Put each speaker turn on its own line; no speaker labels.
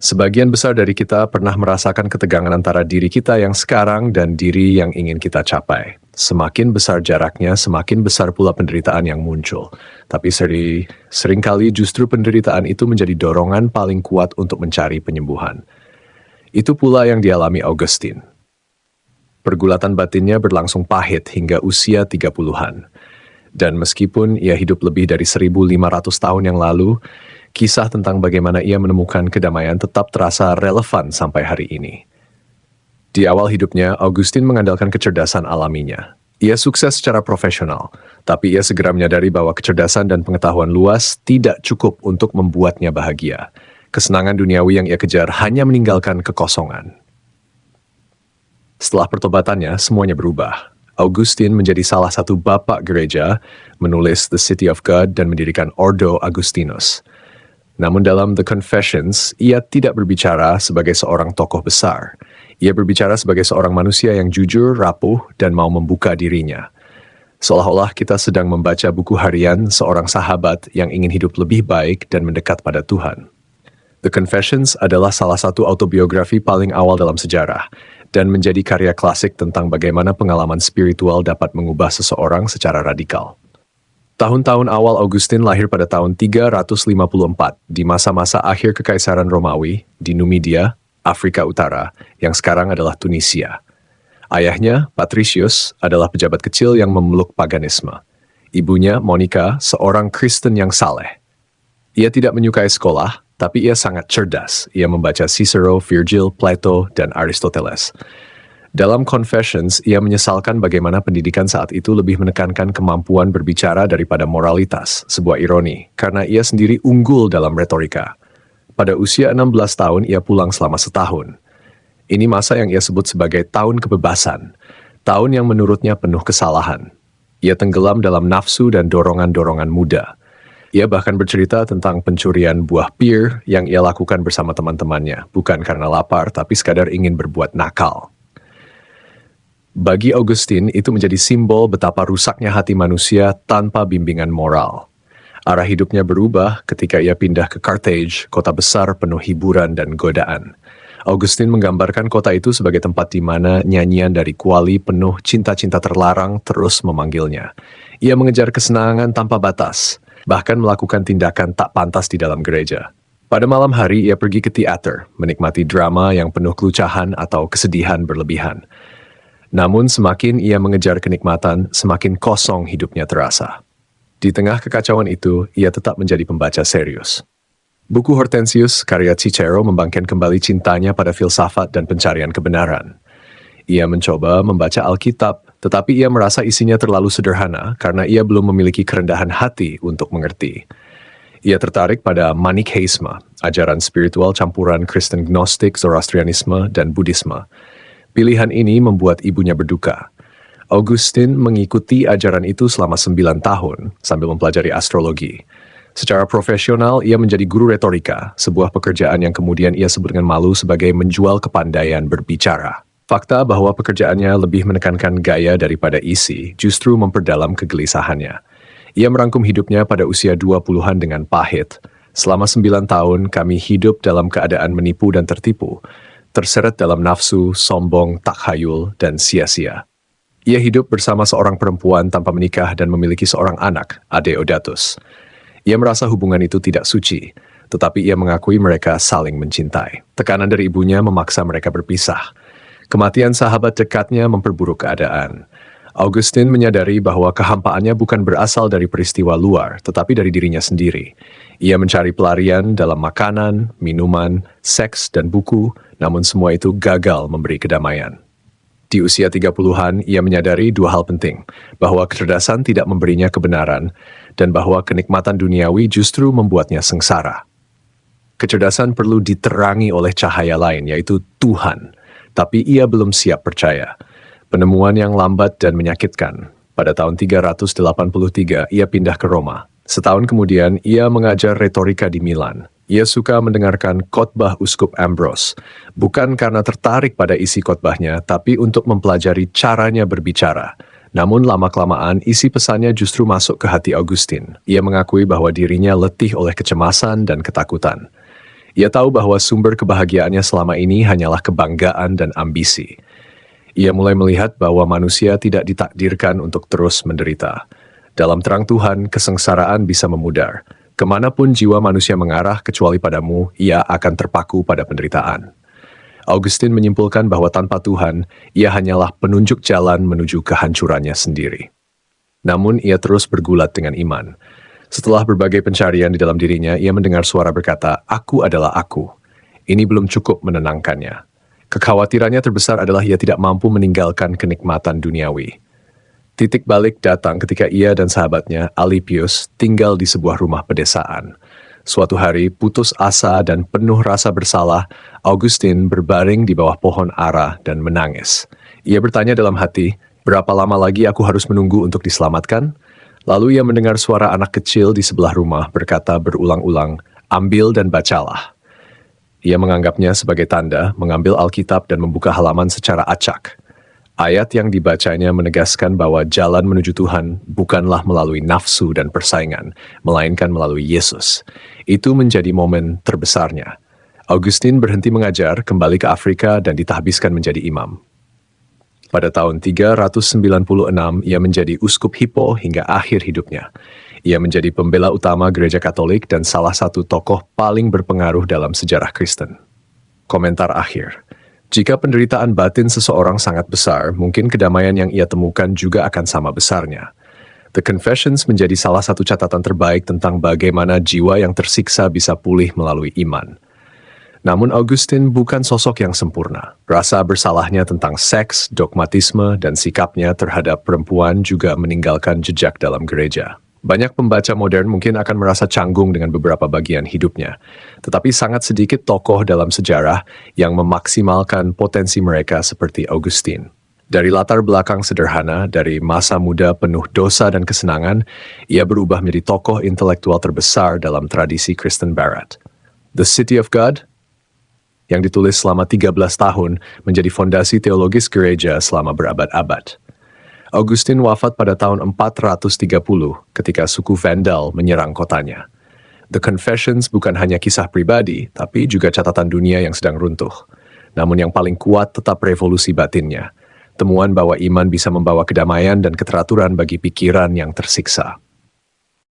Sebagian besar dari kita pernah merasakan ketegangan antara diri kita yang sekarang dan diri yang ingin kita capai. Semakin besar jaraknya, semakin besar pula penderitaan yang muncul. Tapi seringkali justru penderitaan itu menjadi dorongan paling kuat untuk mencari penyembuhan. Itu pula yang dialami Augustine. Pergulatan batinnya berlangsung pahit hingga usia 30-an. Dan meskipun ia hidup lebih dari 1.500 tahun yang lalu, kisah tentang bagaimana ia menemukan kedamaian tetap terasa relevan sampai hari ini. Di awal hidupnya, Augustine mengandalkan kecerdasan alaminya. Ia sukses secara profesional, tapi ia segera menyadari bahwa kecerdasan dan pengetahuan luas tidak cukup untuk membuatnya bahagia. Kesenangan duniawi yang ia kejar hanya meninggalkan kekosongan. Setelah pertobatannya, semuanya berubah. Augustine menjadi salah satu bapak gereja, menulis The City of God dan mendirikan Ordo Augustinus. Namun dalam The Confessions, ia tidak berbicara sebagai seorang tokoh besar. Ia berbicara sebagai seorang manusia yang jujur, rapuh, dan mau membuka dirinya. Seolah-olah kita sedang membaca buku harian seorang sahabat yang ingin hidup lebih baik dan mendekat pada Tuhan. The Confessions adalah salah satu autobiografi paling awal dalam sejarah, dan menjadi karya klasik tentang bagaimana pengalaman spiritual dapat mengubah seseorang secara radikal. Tahun-tahun awal Augustine lahir pada tahun 354 di masa-masa akhir Kekaisaran Romawi di Numidia, Afrika Utara, yang sekarang adalah Tunisia. Ayahnya, Patricius, adalah pejabat kecil yang memeluk paganisme. Ibunya, Monica, seorang Kristen yang saleh. Ia tidak menyukai sekolah, tapi ia sangat cerdas. Ia membaca Cicero, Virgil, Plato, dan Aristoteles. Dalam Confessions, ia menyesalkan bagaimana pendidikan saat itu lebih menekankan kemampuan berbicara daripada moralitas, sebuah ironi, karena ia sendiri unggul dalam retorika. Pada usia 16 tahun, ia pulang selama setahun. Ini masa yang ia sebut sebagai tahun kebebasan, tahun yang menurutnya penuh kesalahan. Ia tenggelam dalam nafsu dan dorongan-dorongan muda. Ia bahkan bercerita tentang pencurian buah pir yang ia lakukan bersama teman-temannya, bukan karena lapar, tapi sekadar ingin berbuat nakal. Bagi Augustine, itu menjadi simbol betapa rusaknya hati manusia tanpa bimbingan moral. Arah hidupnya berubah ketika ia pindah ke Carthage, kota besar penuh hiburan dan godaan. Augustine menggambarkan kota itu sebagai tempat di mana nyanyian dari kuali penuh cinta-cinta terlarang terus memanggilnya. Ia mengejar kesenangan tanpa batas, bahkan melakukan tindakan tak pantas di dalam gereja. Pada malam hari, ia pergi ke teater, menikmati drama yang penuh kelucahan atau kesedihan berlebihan. Namun semakin ia mengejar kenikmatan, semakin kosong hidupnya terasa. Di tengah kekacauan itu, ia tetap menjadi pembaca serius. Buku Hortensius, karya Cicero, membangkitkan kembali cintanya pada filsafat dan pencarian kebenaran. Ia mencoba membaca Alkitab, tetapi ia merasa isinya terlalu sederhana karena ia belum memiliki kerendahan hati untuk mengerti. Ia tertarik pada Manichaeisme, ajaran spiritual campuran Kristen Gnostik, Zoroastrianisme, dan Buddhisme. Pilihan ini membuat ibunya berduka. Augustine mengikuti ajaran itu selama 9 tahun sambil mempelajari astrologi. Secara profesional, ia menjadi guru retorika, sebuah pekerjaan yang kemudian ia sebut dengan malu sebagai menjual kepandaian berbicara. Fakta bahwa pekerjaannya lebih menekankan gaya daripada isi justru memperdalam kegelisahannya. Ia merangkum hidupnya pada usia 20-an dengan pahit. Selama 9 tahun, kami hidup dalam keadaan menipu dan tertipu, terseret dalam nafsu, sombong, takhayul, dan sia-sia. Ia hidup bersama seorang perempuan tanpa menikah dan memiliki seorang anak, Adeodatus. Ia merasa hubungan itu tidak suci, tetapi ia mengakui mereka saling mencintai. Tekanan dari ibunya memaksa mereka berpisah. Kematian sahabat dekatnya memperburuk keadaan. Augustine menyadari bahwa kehampaannya bukan berasal dari peristiwa luar, tetapi dari dirinya sendiri. Ia mencari pelarian dalam makanan, minuman, seks, dan buku, namun semua itu gagal memberi kedamaian. Di usia 30-an, ia menyadari 2 hal penting, bahwa kecerdasan tidak memberinya kebenaran, dan bahwa kenikmatan duniawi justru membuatnya sengsara. Kecerdasan perlu diterangi oleh cahaya lain, yaitu Tuhan, tapi ia belum siap percaya. Penemuan yang lambat dan menyakitkan. Pada tahun 383, ia pindah ke Roma. Setahun kemudian, ia mengajar retorika di Milan. Ia suka mendengarkan khotbah Uskup Ambrose, bukan karena tertarik pada isi khotbahnya, tapi untuk mempelajari caranya berbicara. Namun lama-kelamaan, isi pesannya justru masuk ke hati Augustine. Ia mengakui bahwa dirinya letih oleh kecemasan dan ketakutan. Ia tahu bahwa sumber kebahagiaannya selama ini hanyalah kebanggaan dan ambisi. Ia mulai melihat bahwa manusia tidak ditakdirkan untuk terus menderita. Dalam terang Tuhan, kesengsaraan bisa memudar. Kemanapun jiwa manusia mengarah kecuali padamu, ia akan terpaku pada penderitaan. Augustine menyimpulkan bahwa tanpa Tuhan, ia hanyalah penunjuk jalan menuju kehancurannya sendiri. Namun ia terus bergulat dengan iman. Setelah berbagai pencarian di dalam dirinya, ia mendengar suara berkata, "Aku adalah aku." Ini belum cukup menenangkannya. Kekhawatirannya terbesar adalah ia tidak mampu meninggalkan kenikmatan duniawi. Titik balik datang ketika ia dan sahabatnya, Alypius, tinggal di sebuah rumah pedesaan. Suatu hari, putus asa dan penuh rasa bersalah, Augustine berbaring di bawah pohon ara dan menangis. Ia bertanya dalam hati, "Berapa lama lagi aku harus menunggu untuk diselamatkan?" Lalu ia mendengar suara anak kecil di sebelah rumah berkata berulang-ulang, "Ambil dan bacalah." Ia menganggapnya sebagai tanda, mengambil Alkitab dan membuka halaman secara acak. Ayat yang dibacanya menegaskan bahwa jalan menuju Tuhan bukanlah melalui nafsu dan persaingan, melainkan melalui Yesus. Itu menjadi momen terbesarnya. Augustine berhenti mengajar, kembali ke Afrika dan ditahbiskan menjadi imam. Pada tahun 396, ia menjadi uskup Hippo hingga akhir hidupnya. Ia menjadi pembela utama gereja Katolik dan salah satu tokoh paling berpengaruh dalam sejarah Kristen. Komentar akhir. Jika penderitaan batin seseorang sangat besar, mungkin kedamaian yang ia temukan juga akan sama besarnya. The Confessions menjadi salah satu catatan terbaik tentang bagaimana jiwa yang tersiksa bisa pulih melalui iman. Namun Augustine bukan sosok yang sempurna. Rasa bersalahnya tentang seks, dogmatisme, dan sikapnya terhadap perempuan juga meninggalkan jejak dalam gereja. Banyak pembaca modern mungkin akan merasa canggung dengan beberapa bagian hidupnya, tetapi sangat sedikit tokoh dalam sejarah yang memaksimalkan potensi mereka seperti Augustine. Dari latar belakang sederhana, dari masa muda penuh dosa dan kesenangan, ia berubah menjadi tokoh intelektual terbesar dalam tradisi Kristen Barat. The City of God, yang ditulis selama 13 tahun, menjadi fondasi teologis gereja selama berabad-abad. Augustine wafat pada tahun 430 ketika suku Vandal menyerang kotanya. The Confessions bukan hanya kisah pribadi, tapi juga catatan dunia yang sedang runtuh. Namun yang paling kuat tetap revolusi batinnya. Temuan bahwa iman bisa membawa kedamaian dan keteraturan bagi pikiran yang tersiksa.